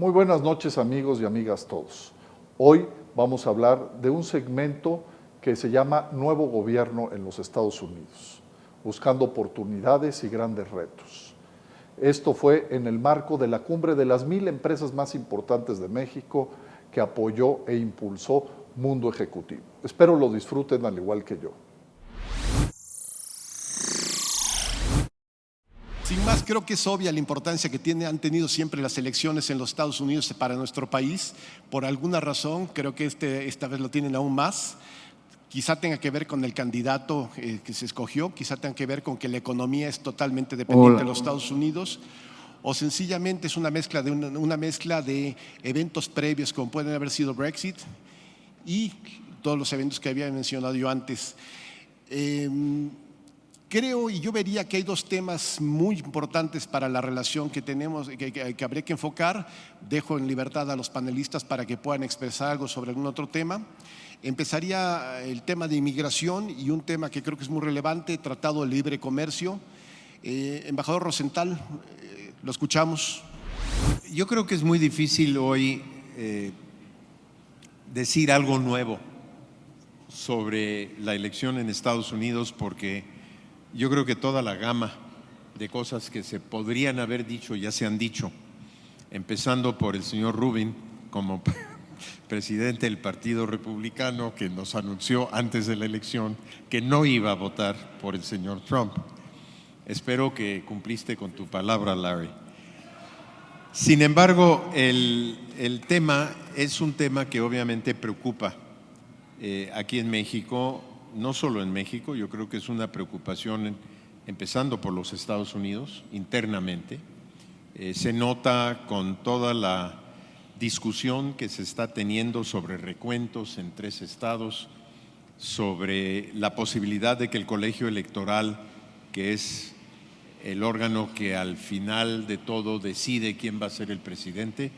Muy buenas noches, amigos y amigas todos. Hoy vamos a hablar de un segmento que se llama Nuevo Gobierno en los Estados Unidos, buscando oportunidades y grandes retos. Esto fue en el marco de la cumbre de las 1000 empresas más importantes de México que apoyó e impulsó Mundo Ejecutivo. Espero lo disfruten al igual que yo. Sin más, creo que es obvia la importancia que han tenido siempre las elecciones en los Estados Unidos para nuestro país. Por alguna razón, creo que esta vez lo tienen aún más. Quizá tenga que ver con el candidato que se escogió, quizá tenga que ver con que la economía es totalmente dependiente de los Estados Unidos, o sencillamente es una mezcla de eventos previos como pueden haber sido Brexit y todos los eventos que había mencionado yo antes. Creo y yo vería que hay dos temas muy importantes para la relación que tenemos, que habría que enfocar. Dejo en libertad a los panelistas para que puedan expresar algo sobre algún otro tema. Empezaría el tema de inmigración y un tema que creo que es muy relevante, Tratado de Libre Comercio. Embajador Rosenthal, lo escuchamos. Yo creo que es muy difícil hoy decir algo nuevo sobre la elección en Estados Unidos porque yo creo que toda la gama de cosas que se podrían haber dicho ya se han dicho, empezando por el señor Rubin como presidente del Partido Republicano, que nos anunció antes de la elección que no iba a votar por el señor Trump. Espero que cumpliste con tu palabra, Larry. Sin embargo, el tema es un tema que obviamente preocupa aquí en México. No solo en México, yo creo que es una preocupación empezando por los Estados Unidos internamente. Se nota con toda la discusión que se está teniendo sobre recuentos en 3 estados, sobre la posibilidad de que el colegio electoral, que es el órgano que al final de todo decide quién va a ser el presidente,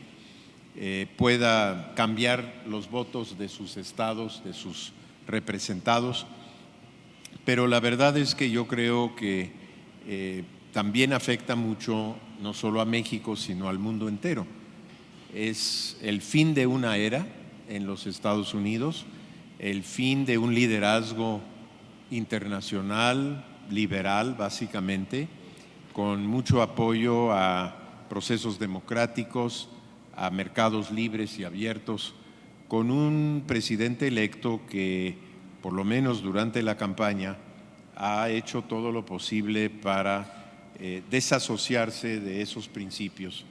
pueda cambiar los votos de sus estados, de sus representados, pero la verdad es que yo creo que también afecta mucho no solo a México sino al mundo entero. Es el fin de una era en los Estados Unidos, el fin de un liderazgo internacional, liberal básicamente, con mucho apoyo a procesos democráticos, a mercados libres y abiertos, con un presidente electo que, por lo menos durante la campaña, ha hecho todo lo posible para desasociarse de esos principios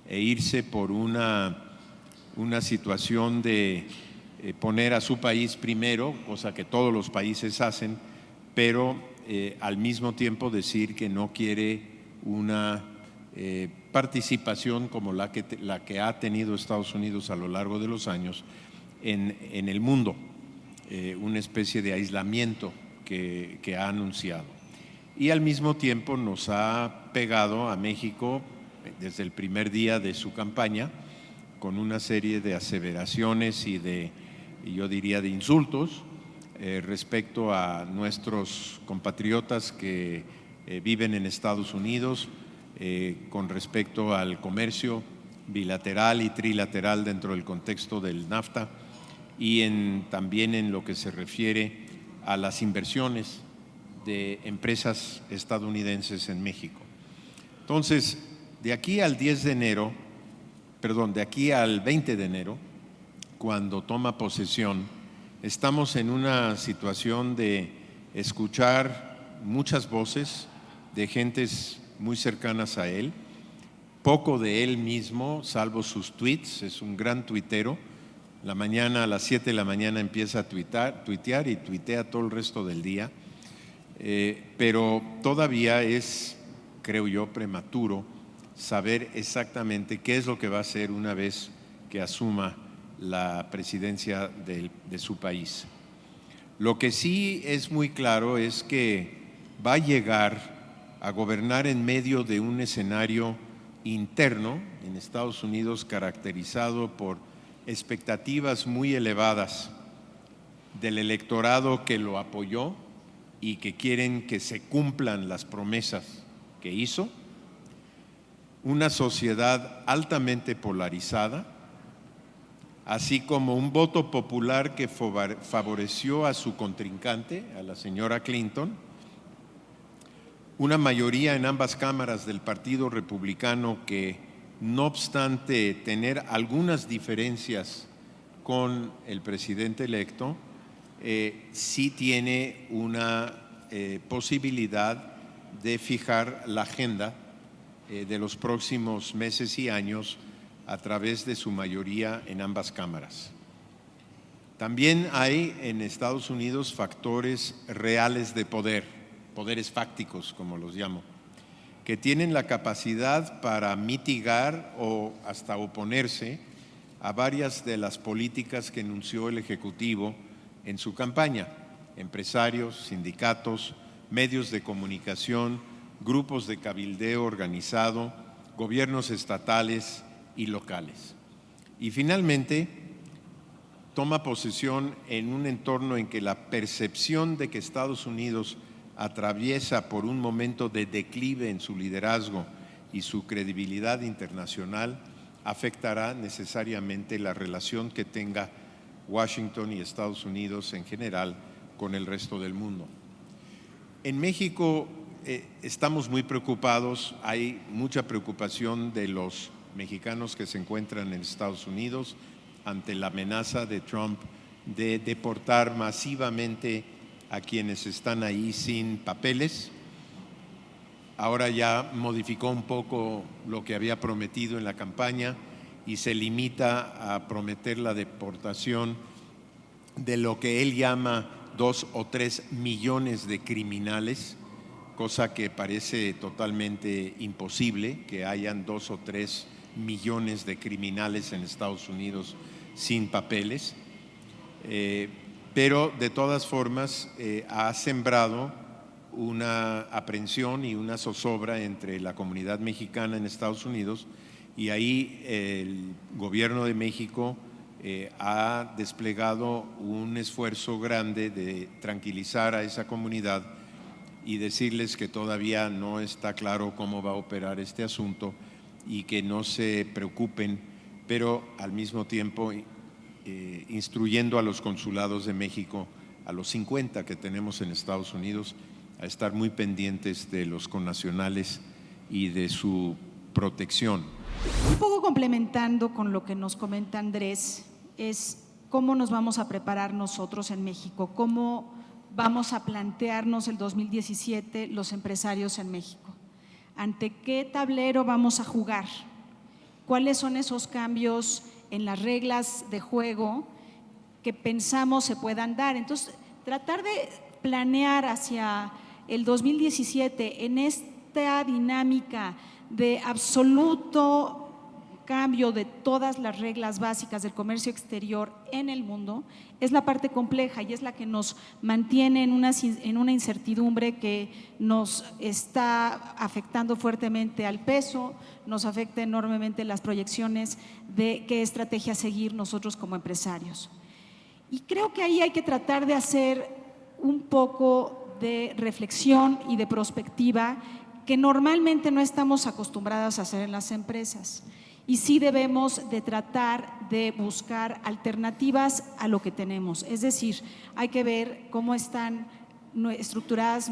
e irse por una situación de poner a su país primero, cosa que todos los países hacen, pero al mismo tiempo decir que no quiere una participación como la que ha tenido Estados Unidos a lo largo de los años en el mundo, una especie de aislamiento que ha anunciado. Y al mismo tiempo nos ha pegado a México desde el primer día de su campaña con una serie de aseveraciones y yo diría de insultos respecto a nuestros compatriotas que viven en Estados Unidos, con respecto al comercio bilateral y trilateral dentro del contexto del NAFTA y también en lo que se refiere a las inversiones de empresas estadounidenses en México. Entonces, de aquí al 20 de enero, cuando toma posesión, estamos en una situación de escuchar muchas voces de gentes muy cercanas a él, poco de él mismo, salvo sus tweets. Es un gran tuitero. A las 7 de la mañana empieza a tuitear y tuitea todo el resto del día. Pero todavía es, creo yo, prematuro saber exactamente qué es lo que va a hacer una vez que asuma la presidencia de su país. Lo que sí es muy claro es que va a llegar a gobernar en medio de un escenario interno en Estados Unidos caracterizado por expectativas muy elevadas del electorado que lo apoyó y que quieren que se cumplan las promesas que hizo, una sociedad altamente polarizada, así como un voto popular que favoreció a su contrincante, a la señora Clinton, una mayoría en ambas cámaras del Partido Republicano que, no obstante tener algunas diferencias con el presidente electo, sí tiene una posibilidad de fijar la agenda de los próximos meses y años a través de su mayoría en ambas cámaras. También hay en Estados Unidos factores reales de poder, poderes fácticos como los llamo, que tienen la capacidad para mitigar o hasta oponerse a varias de las políticas que enunció el Ejecutivo en su campaña: empresarios, sindicatos, medios de comunicación, grupos de cabildeo organizado, gobiernos estatales y locales. Y finalmente, toma posesión en un entorno en que la percepción de que Estados Unidos atraviesa por un momento de declive en su liderazgo y su credibilidad internacional afectará necesariamente la relación que tenga Washington y Estados Unidos en general con el resto del mundo. En México estamos muy preocupados, hay mucha preocupación de los mexicanos que se encuentran en Estados Unidos ante la amenaza de Trump de deportar masivamente a quienes están ahí sin papeles. Ahora ya modificó un poco lo que había prometido en la campaña y se limita a prometer la deportación de lo que él llama 2 o 3 millones de criminales, cosa que parece totalmente imposible, que hayan 2 o 3 millones de criminales en Estados Unidos sin papeles, pero de todas formas ha sembrado una aprensión y una zozobra entre la comunidad mexicana en Estados Unidos, y ahí el gobierno de México ha desplegado un esfuerzo grande de tranquilizar a esa comunidad y decirles que todavía no está claro cómo va a operar este asunto y que no se preocupen, pero al mismo tiempo instruyendo a los consulados de México, a los 50 que tenemos en Estados Unidos, a estar muy pendientes de los connacionales y de su protección. Un poco complementando con lo que nos comenta Andrés, es cómo nos vamos a preparar nosotros en México, cómo vamos a plantearnos el 2017 los empresarios en México, ante qué tablero vamos a jugar, cuáles son esos cambios en las reglas de juego que pensamos se puedan dar. Entonces, tratar de planear hacia el 2017 en esta dinámica de absoluto cambio de todas las reglas básicas del comercio exterior en el mundo es la parte compleja y es la que nos mantiene en una incertidumbre que nos está afectando fuertemente al peso, nos afecta enormemente las proyecciones de qué estrategia seguir nosotros como empresarios. Y creo que ahí hay que tratar de hacer un poco de reflexión y de prospectiva que normalmente no estamos acostumbradas a hacer en las empresas. Y sí debemos de tratar de buscar alternativas a lo que tenemos. Es decir, hay que ver cómo están estructuradas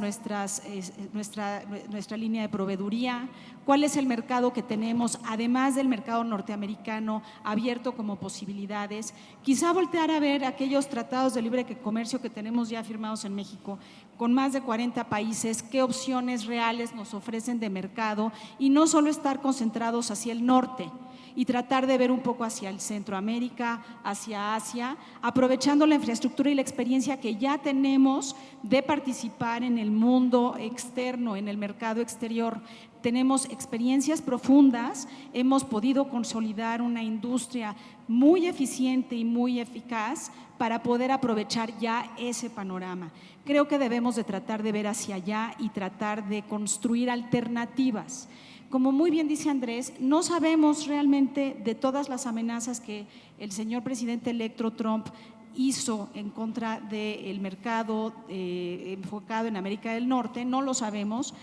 nuestra línea de proveeduría, cuál es el mercado que tenemos, además del mercado norteamericano abierto como posibilidades, quizá voltear a ver aquellos tratados de libre comercio que tenemos ya firmados en México con más de 40 países, qué opciones reales nos ofrecen de mercado y no solo estar concentrados hacia el norte y tratar de ver un poco hacia el Centroamérica, hacia Asia, aprovechando la infraestructura y la experiencia que ya tenemos de participar en el mundo externo, en el mercado exterior. Tenemos experiencias profundas, hemos podido consolidar una industria muy eficiente y muy eficaz para poder aprovechar ya ese panorama. Creo que debemos de tratar de ver hacia allá y tratar de construir alternativas. Como muy bien dice Andrés, no sabemos realmente de todas las amenazas que el señor presidente electo Trump hizo en contra del mercado enfocado en América del Norte, no lo sabemos,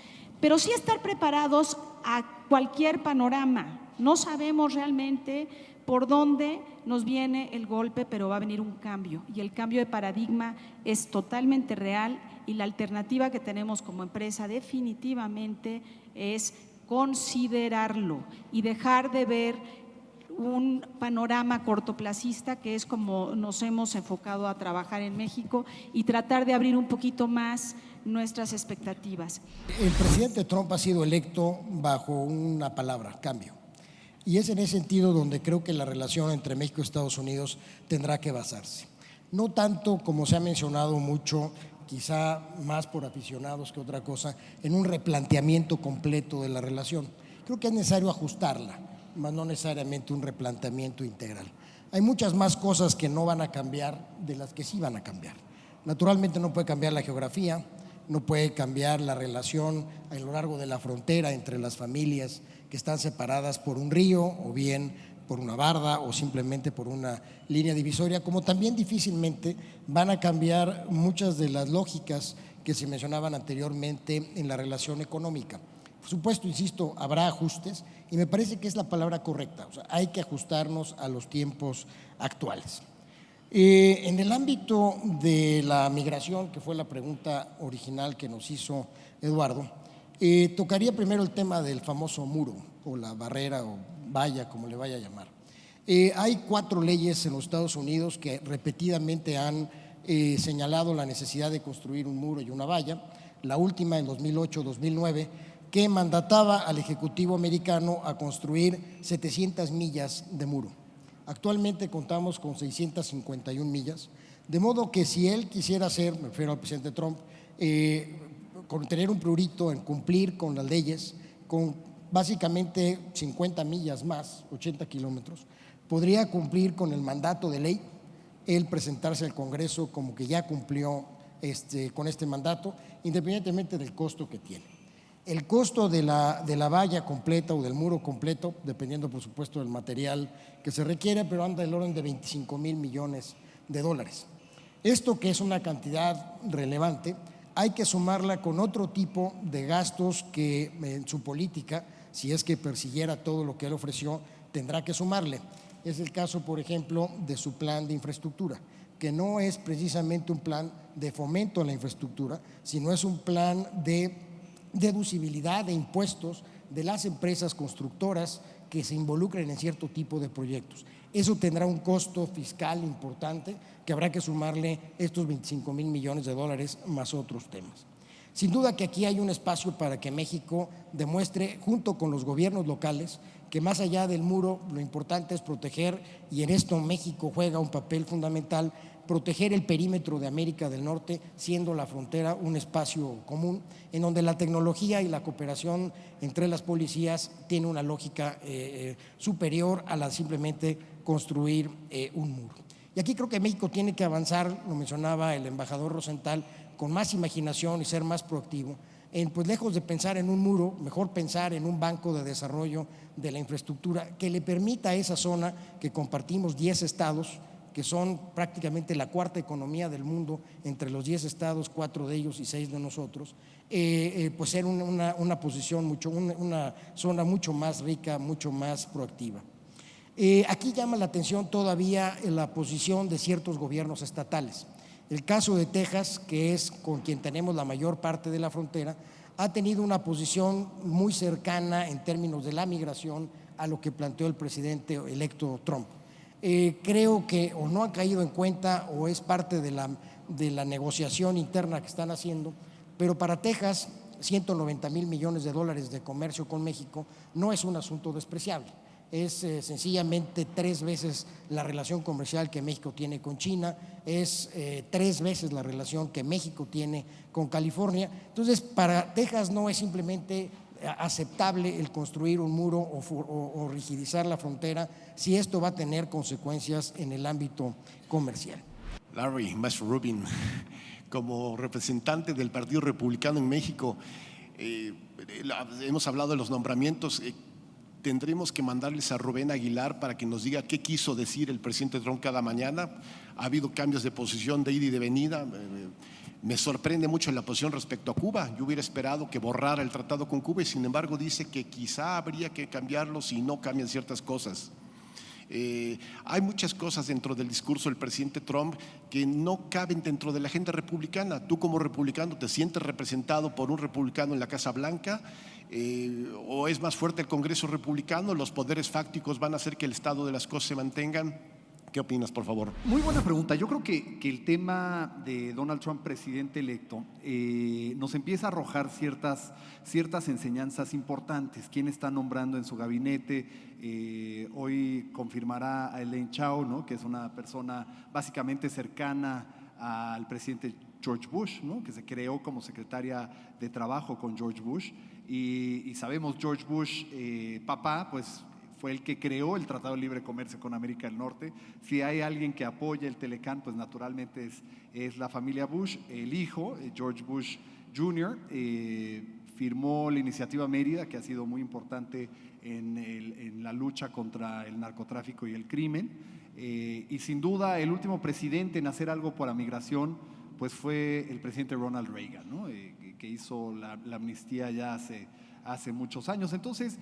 pero sí estar preparados a cualquier panorama. No sabemos realmente por dónde nos viene el golpe, pero va a venir un cambio, y el cambio de paradigma es totalmente real, y la alternativa que tenemos como empresa definitivamente es considerarlo y dejar de ver un panorama cortoplacista, que es como nos hemos enfocado a trabajar en México, y tratar de abrir un poquito más nuestras expectativas. El presidente Trump ha sido electo bajo una palabra: cambio. Y es en ese sentido donde creo que la relación entre México y Estados Unidos tendrá que basarse. No tanto, como se ha mencionado mucho, quizá más por aficionados que otra cosa, en un replanteamiento completo de la relación. Creo que es necesario ajustarla, mas no necesariamente un replanteamiento integral. Hay muchas más cosas que no van a cambiar de las que sí van a cambiar. Naturalmente no puede cambiar la geografía, no puede cambiar la relación a lo largo de la frontera entre las familias que están separadas por un río o bien por una barda o simplemente por una línea divisoria, como también difícilmente van a cambiar muchas de las lógicas que se mencionaban anteriormente en la relación económica. Por supuesto, insisto, habrá ajustes y me parece que es la palabra correcta, o sea, hay que ajustarnos a los tiempos actuales. En el ámbito de la migración, que fue la pregunta original que nos hizo Eduardo, tocaría primero el tema del famoso muro o la barrera o valla, como le vaya a llamar. Hay 4 leyes en los Estados Unidos que repetidamente han señalado la necesidad de construir un muro y una valla. La última en 2008-2009, que mandataba al Ejecutivo americano a construir 700 millas de muro. Actualmente contamos con 651 millas, de modo que si él quisiera hacer, me refiero al presidente Trump, con tener un prurito en cumplir con las leyes, con básicamente 50 millas más, 80 kilómetros, podría cumplir con el mandato de ley, él presentarse al Congreso como que ya cumplió con este mandato, independientemente del costo que tiene. El costo de la valla completa o del muro completo, dependiendo por supuesto del material que se requiere, pero anda del orden de $25,000 millones. Esto, que es una cantidad relevante, hay que sumarla con otro tipo de gastos que en su política, si es que persiguiera todo lo que él ofreció, tendrá que sumarle. Es el caso, por ejemplo, de su plan de infraestructura, que no es precisamente un plan de fomento a la infraestructura, sino es un plan de deducibilidad de impuestos de las empresas constructoras que se involucren en cierto tipo de proyectos. Eso tendrá un costo fiscal importante que habrá que sumarle estos $25,000 millones más otros temas. Sin duda que aquí hay un espacio para que México demuestre, junto con los gobiernos locales, que más allá del muro lo importante es proteger, y en esto México juega un papel fundamental, proteger el perímetro de América del Norte, siendo la frontera un espacio común en donde la tecnología y la cooperación entre las policías tiene una lógica superior a la de simplemente construir un muro. Y aquí creo que México tiene que avanzar, lo mencionaba el embajador Rosenthal, con más imaginación y ser más proactivo. Pues lejos de pensar en un muro, mejor pensar en un banco de desarrollo de la infraestructura que le permita a esa zona que compartimos 10 estados, que son prácticamente la cuarta economía del mundo, entre los 10 estados, 4 de ellos y 6 de nosotros, pues ser una posición, una zona mucho más rica, mucho más proactiva. Aquí llama la atención todavía la posición de ciertos gobiernos estatales. El caso de Texas, que es con quien tenemos la mayor parte de la frontera, ha tenido una posición muy cercana en términos de la migración a lo que planteó el presidente electo Trump. Creo que o no han caído en cuenta o es parte de la negociación interna que están haciendo, pero para Texas $190,000 millones de comercio con México no es un asunto despreciable. Es sencillamente 3 veces la relación comercial que México tiene con China, es 3 veces la relación que México tiene con California. Entonces, para Texas no es simplemente aceptable el construir un muro o rigidizar la frontera si esto va a tener consecuencias en el ámbito comercial. Larry Rubin, como representante del Partido Republicano en México, hemos hablado de los nombramientos. Tendremos que mandarles a Rubén Aguilar para que nos diga qué quiso decir el presidente Trump cada mañana. Ha habido cambios de posición de ida y de venida. Me sorprende mucho la posición respecto a Cuba. Yo hubiera esperado que borrara el tratado con Cuba y sin embargo dice que quizá habría que cambiarlo si no cambian ciertas cosas. Hay muchas cosas dentro del discurso del presidente Trump que no caben dentro de la agenda republicana. Tú como republicano te sientes representado por un republicano en la Casa Blanca, o es más fuerte el Congreso republicano, los poderes fácticos van a hacer que el estado de las cosas se mantengan. ¿Qué opinas, por favor? Muy buena pregunta. Yo creo que el tema de Donald Trump, presidente electo, nos empieza a arrojar ciertas enseñanzas importantes. ¿Quién está nombrando en su gabinete? Hoy confirmará a Elaine Chao, ¿no?, que es una persona básicamente cercana al presidente George Bush, ¿no?, que se creó como secretaria de Trabajo con George Bush. Y sabemos, George Bush, papá, pues fue el que creó el Tratado de Libre Comercio con América del Norte. Si hay alguien que apoya el Telecán, pues naturalmente es la familia Bush. El hijo, George Bush Jr., firmó la iniciativa Mérida, que ha sido muy importante en la lucha contra el narcotráfico y el crimen. Y sin duda el último presidente en hacer algo por la migración pues fue el presidente Ronald Reagan, ¿no?, que hizo la amnistía ya hace muchos años. Entonces,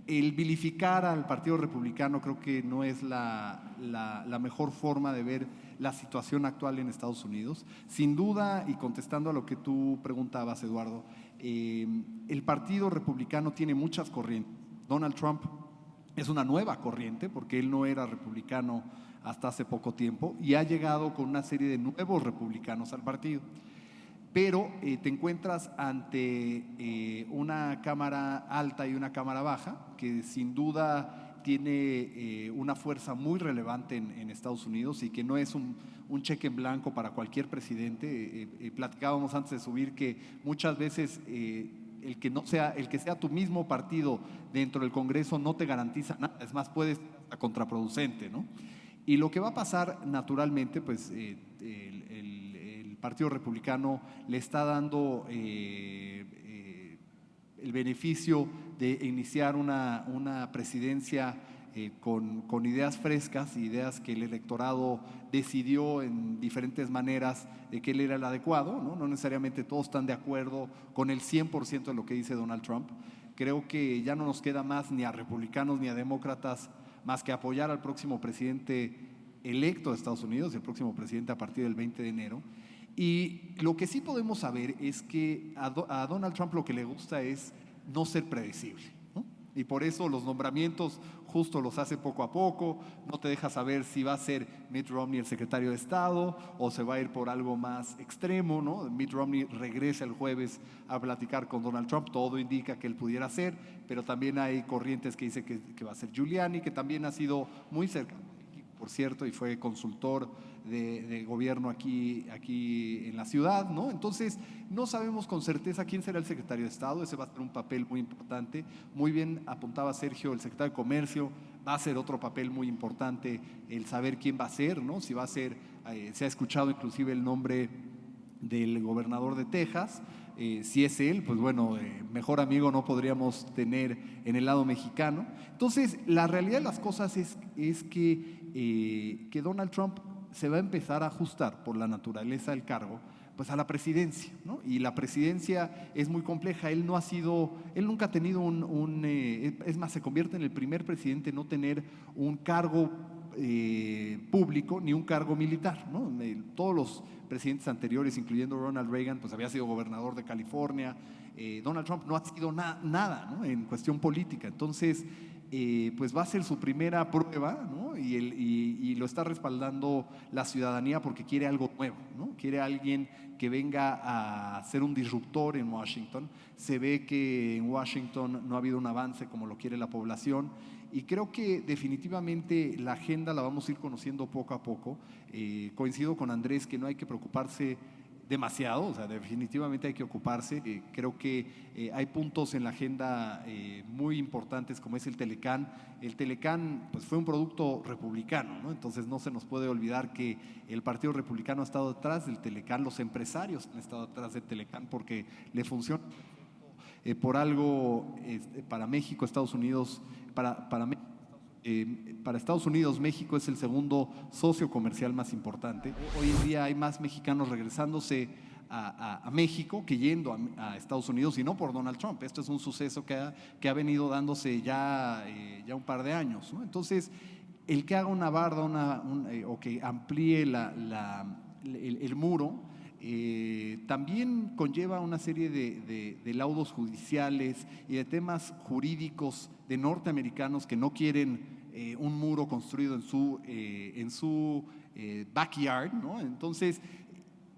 el vilificar al Partido Republicano creo que no es la mejor forma de ver la situación actual en Estados Unidos. Sin duda, y contestando a lo que tú preguntabas, Eduardo, el Partido Republicano tiene muchas corrientes. Donald Trump es una nueva corriente porque él no era republicano hasta hace poco tiempo y ha llegado con una serie de nuevos republicanos al partido. Pero te encuentras ante una Cámara alta y una Cámara baja, que sin duda tiene una fuerza muy relevante en Estados Unidos y que no es un cheque en blanco para cualquier presidente. Platicábamos antes de subir que muchas veces el que sea tu mismo partido dentro del Congreso no te garantiza nada, es más, puede ser contraproducente, ¿no? Y lo que va a pasar naturalmente, pues el Partido Republicano le está dando el beneficio de iniciar una presidencia con ideas frescas, ideas que el electorado decidió en diferentes maneras de que él era el adecuado, ¿no? No necesariamente todos están de acuerdo con el 100% de lo que dice Donald Trump. Creo que ya no nos queda más ni a republicanos ni a demócratas más que apoyar al próximo presidente electo de Estados Unidos, el próximo presidente a partir del 20 de enero. Y lo que sí podemos saber es que a Donald Trump lo que le gusta es no ser predecible, ¿no? Y por eso los nombramientos justo los hace poco a poco, no te deja saber si va a ser Mitt Romney el secretario de Estado o se va a ir por algo más extremo, ¿no? Mitt Romney regresa el jueves a platicar con Donald Trump, todo indica que él pudiera ser, pero también hay corrientes que dicen que va a ser Giuliani, que también ha sido muy cercano, por cierto, y fue consultor de gobierno aquí en la ciudad, ¿no? Entonces, no sabemos con certeza quién será el secretario de Estado. Ese va a ser un papel muy importante. Muy bien apuntaba Sergio, el secretario de Comercio va a ser otro papel muy importante, el saber quién va a ser, ¿no? Si va a ser, se ha escuchado inclusive el nombre del gobernador de Texas. Si es él, pues bueno, mejor amigo no podríamos tener en el lado mexicano. Entonces, la realidad de las cosas es que Donald Trump se va a empezar a ajustar por la naturaleza del cargo, pues a la presidencia, ¿no? Y la presidencia es muy compleja. Él nunca ha tenido es más, se convierte en el primer presidente en no tener un cargo público ni un cargo militar, ¿no? Todos los presidentes anteriores, incluyendo Ronald Reagan, pues había sido gobernador de California. Donald Trump no ha sido nada, ¿no?, en cuestión política. Entonces, pues va a ser su primera prueba, ¿no? Y lo está respaldando la ciudadanía porque quiere algo nuevo, ¿no? Quiere alguien que venga a ser un disruptor en Washington. Se ve que en Washington no ha habido un avance como lo quiere la población. Y creo que definitivamente la agenda la vamos a ir conociendo poco a poco. Coincido con Andrés que no hay que preocuparse demasiado, o sea, definitivamente hay que ocuparse. Creo que hay puntos en la agenda muy importantes como es el Telecán. El Telecán pues fue un producto republicano, ¿no? Entonces no se nos puede olvidar que el Partido Republicano ha estado detrás del Telecán, los empresarios han estado detrás del Telecán porque le funciona. Por algo, para México, Estados Unidos, para Estados Unidos, México es el segundo socio comercial más importante. Hoy en día hay más mexicanos regresándose a México que yendo a Estados Unidos, y no por Donald Trump. Esto es un suceso que ha venido dándose ya un par de años, ¿no? Entonces, el que haga una barda o que amplíe el muro, también conlleva una serie de laudos judiciales y de temas jurídicos de norteamericanos que no quieren un muro construido en su backyard, ¿no? Entonces,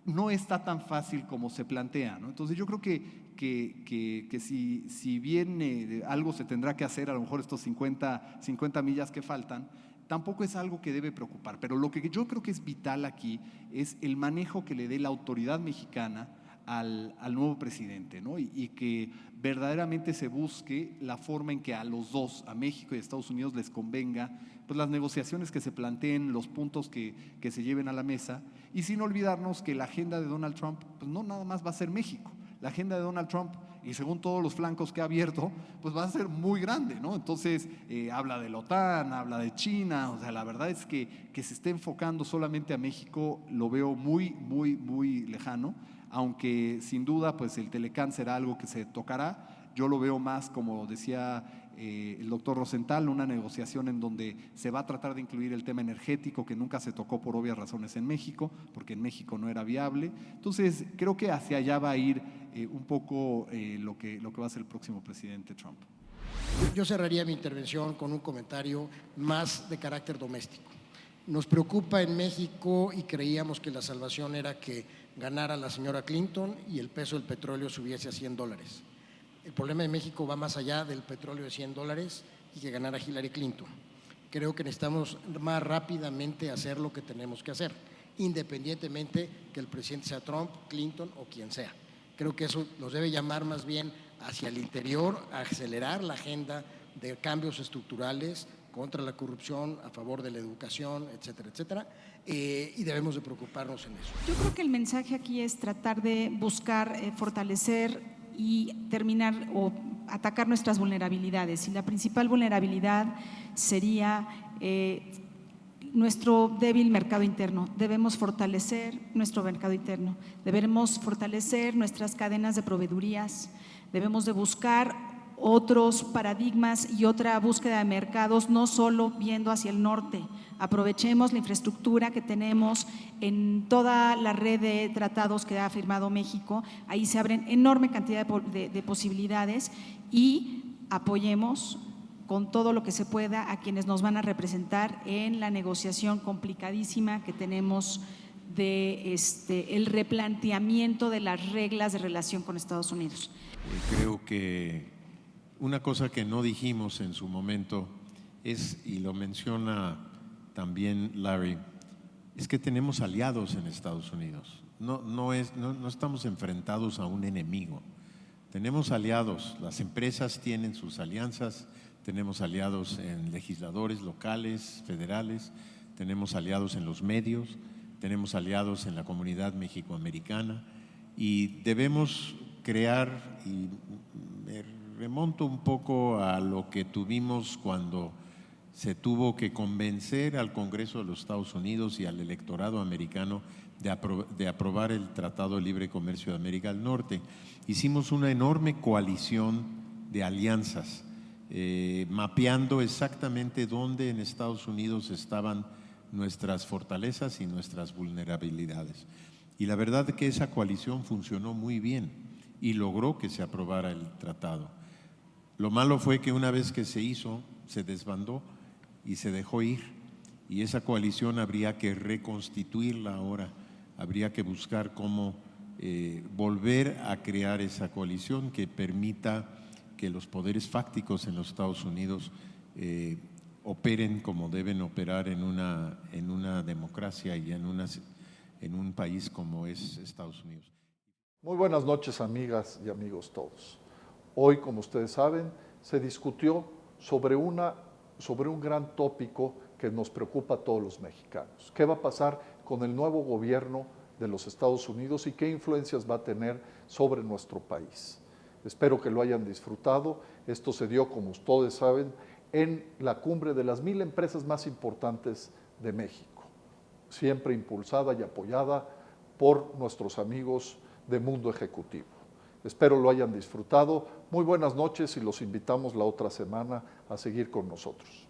no está tan fácil como se plantea, ¿no? Entonces, yo creo que si bien algo se tendrá que hacer, a lo mejor estos 50 millas que faltan, tampoco es algo que debe preocupar. Pero lo que yo creo que es vital aquí es el manejo que le dé la autoridad mexicana al nuevo presidente, ¿no? Y que verdaderamente se busque la forma en que a los dos, a México y a Estados Unidos, les convenga pues las negociaciones que se planteen, los puntos que se lleven a la mesa, y sin olvidarnos que la agenda de Donald Trump pues no nada más va a ser México. La agenda de Donald Trump, y según todos los flancos que ha abierto, pues va a ser muy grande, ¿no? Entonces, habla de la OTAN, habla de China, o sea, la verdad es que se esté enfocando solamente a México lo veo muy, muy, muy lejano, aunque sin duda, pues el Telecán será algo que se tocará. Yo lo veo más, como decía el doctor Rosenthal, una negociación en donde se va a tratar de incluir el tema energético, que nunca se tocó por obvias razones en México, porque en México no era viable. Entonces, creo que hacia allá va a ir un poco lo que va a ser el próximo presidente Trump. Yo cerraría mi intervención con un comentario más de carácter doméstico. Nos preocupa en México y creíamos que la salvación era que ganara la señora Clinton y el peso del petróleo subiese a $100. El problema de México va más allá del petróleo de $100 y que ganara Hillary Clinton. Creo que necesitamos más rápidamente hacer lo que tenemos que hacer, independientemente que el presidente sea Trump, Clinton o quien sea. Creo que eso nos debe llamar más bien hacia el interior, a acelerar la agenda de cambios estructurales contra la corrupción, a favor de la educación, etcétera, etcétera, y debemos de preocuparnos en eso. Yo creo que el mensaje aquí es tratar de buscar fortalecer y terminar o atacar nuestras vulnerabilidades. Y la principal vulnerabilidad sería nuestro débil mercado interno. Debemos fortalecer nuestro mercado interno, debemos fortalecer nuestras cadenas de proveedurías, debemos de buscar otros paradigmas y otra búsqueda de mercados, no solo viendo hacia el norte. Aprovechemos la infraestructura que tenemos en toda la red de tratados que ha firmado México. Ahí se abren enorme cantidad de posibilidades, y apoyemos con todo lo que se pueda a quienes nos van a representar en la negociación complicadísima que tenemos de el replanteamiento de las reglas de relación con Estados Unidos. Creo que una cosa que no dijimos en su momento es, y lo menciona también Larry, es que tenemos aliados en Estados Unidos. No estamos enfrentados a un enemigo. Tenemos aliados, las empresas tienen sus alianzas, tenemos aliados en legisladores locales, federales, tenemos aliados en los medios, tenemos aliados en la comunidad mexicoamericana, y debemos crear, y me remonto un poco a lo que tuvimos cuando se tuvo que convencer al Congreso de los Estados Unidos y al electorado americano de aprobar el Tratado de Libre Comercio de América del Norte. Hicimos una enorme coalición de alianzas, mapeando exactamente dónde en Estados Unidos estaban nuestras fortalezas y nuestras vulnerabilidades. Y la verdad es que esa coalición funcionó muy bien y logró que se aprobara el tratado. Lo malo fue que una vez que se hizo, se desbandó y se dejó ir, y esa coalición habría que reconstituirla ahora, habría que buscar cómo volver a crear esa coalición que permita que los poderes fácticos en los Estados Unidos operen como deben operar en una democracia y en un país como es Estados Unidos. Muy buenas noches, amigas y amigos todos. Hoy, como ustedes saben, se discutió sobre un gran tópico que nos preocupa a todos los mexicanos. ¿Qué va a pasar con el nuevo gobierno de los Estados Unidos y qué influencias va a tener sobre nuestro país? Espero que lo hayan disfrutado. Esto se dio, como ustedes saben, en la cumbre de las 1000 empresas más importantes de México, siempre impulsada y apoyada por nuestros amigos de Mundo Ejecutivo. Espero lo hayan disfrutado. Muy buenas noches y los invitamos la otra semana a seguir con nosotros.